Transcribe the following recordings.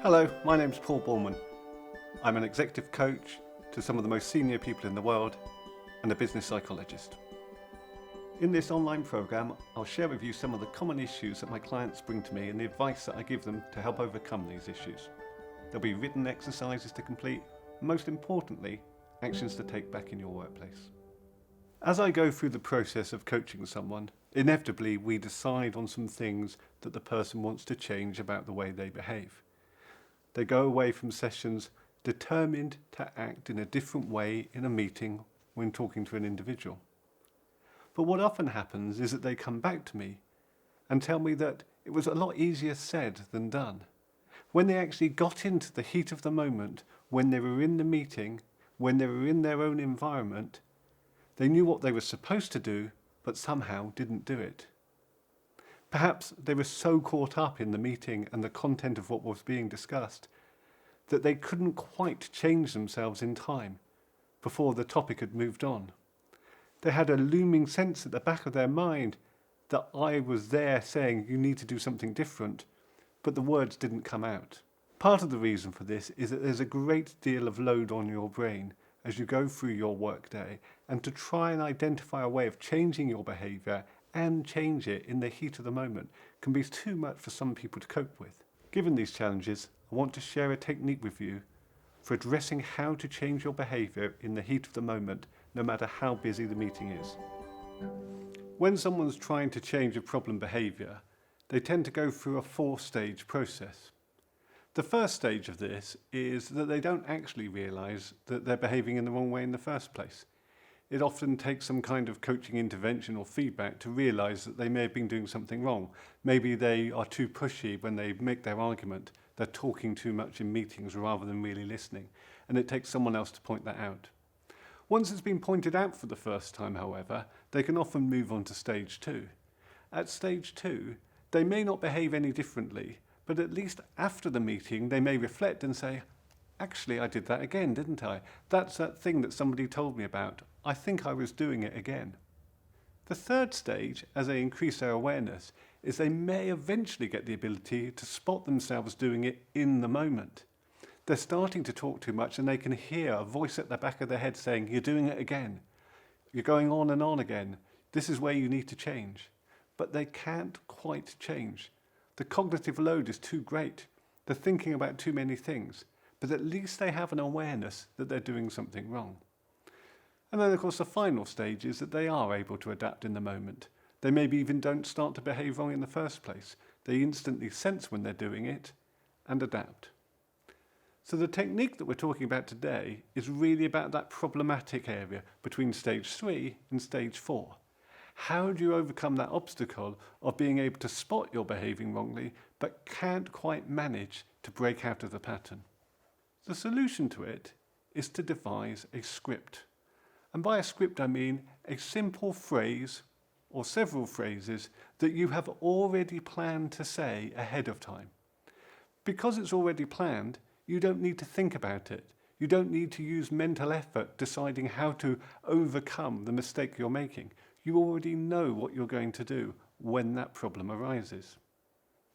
Hello, my name's Paul Borman. I'm an executive coach to some of the most senior people in the world and a business psychologist. In this online program, I'll share with you some of the common issues that my clients bring to me and the advice that I give them to help overcome these issues. There'll be written exercises to complete, and most importantly, actions to take back in your workplace. As I go through the process of coaching someone, inevitably we decide on some things that the person wants to change about the way they behave. They go away from sessions determined to act in a different way in a meeting when talking to an individual. But what often happens is that they come back to me and tell me that it was a lot easier said than done. When they actually got into the heat of the moment, when they were in the meeting, when they were in their own environment, they knew what they were supposed to do, but somehow didn't do it. Perhaps they were so caught up in the meeting and the content of what was being discussed that they couldn't quite change themselves in time before the topic had moved on. They had a looming sense at the back of their mind that I was there saying you need to do something different, but the words didn't come out. Part of the reason for this is that there's a great deal of load on your brain as you go through your workday, and to try and identify a way of changing your behaviour and change it in the heat of the moment can be too much for some people to cope with. Given these challenges, I want to share a technique with you for addressing how to change your behaviour in the heat of the moment, no matter how busy the meeting is. When someone's trying to change a problem behaviour, they tend to go through a 4-stage process. The first stage of this is that they don't actually realise that they're behaving in the wrong way in the first place. It often takes some kind of coaching intervention or feedback to realise that they may have been doing something wrong. Maybe they are too pushy when they make their argument. They're talking too much in meetings rather than really listening, and it takes someone else to point that out. Once it's been pointed out for the first time, however, they can often move on to stage 2. At stage 2, they may not behave any differently, but at least after the meeting they may reflect and say, actually I did that again, didn't I? That's that thing that somebody told me about. I think I was doing it again. The third stage, as they increase their awareness, is they may eventually get the ability to spot themselves doing it in the moment. They're starting to talk too much and they can hear a voice at the back of their head saying, you're doing it again. You're going on and on again. This is where you need to change. But they can't quite change. The cognitive load is too great. They're thinking about too many things. But at least they have an awareness that they're doing something wrong. And then, of course, the final stage is that they are able to adapt in the moment. They maybe even don't start to behave wrong in the first place. They instantly sense when they're doing it and adapt. So the technique that we're talking about today is really about that problematic area between stage 3 and stage 4. How do you overcome that obstacle of being able to spot you're behaving wrongly but can't quite manage to break out of the pattern? The solution to it is to devise a script. And by a script I mean a simple phrase or several phrases that you have already planned to say ahead of time. Because it's already planned, you don't need to think about it. You don't need to use mental effort deciding how to overcome the mistake you're making. You already know what you're going to do when that problem arises.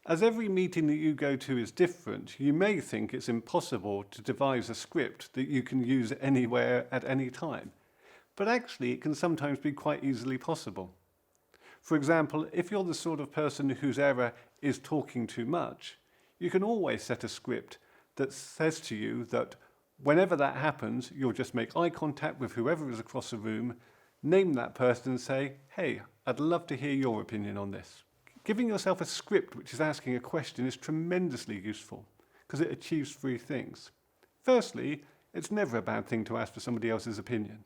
As every meeting that you go to is different, you may think it's impossible to devise a script that you can use anywhere at any time. But actually, it can sometimes be quite easily possible. For example, if you're the sort of person whose error is talking too much, you can always set a script that says to you that whenever that happens, you'll just make eye contact with whoever is across the room, name that person and say, hey, I'd love to hear your opinion on this. Giving yourself a script which is asking a question is tremendously useful because it achieves 3 things. Firstly, it's never a bad thing to ask for somebody else's opinion.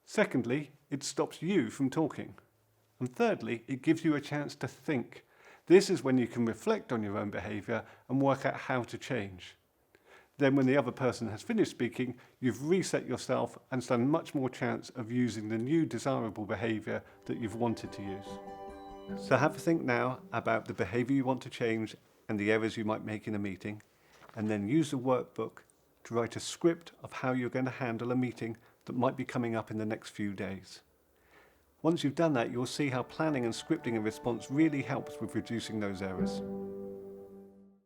Secondly, it stops you from talking. And thirdly, it gives you a chance to think. This is when you can reflect on your own behaviour and work out how to change. Then when the other person has finished speaking, you've reset yourself and stand much more chance of using the new desirable behaviour that you've wanted to use. So have a think now about the behaviour you want to change and the errors you might make in a meeting, and then use the workbook to write a script of how you're going to handle a meeting that might be coming up in the next few days. Once you've done that, you'll see how planning and scripting a response really helps with reducing those errors.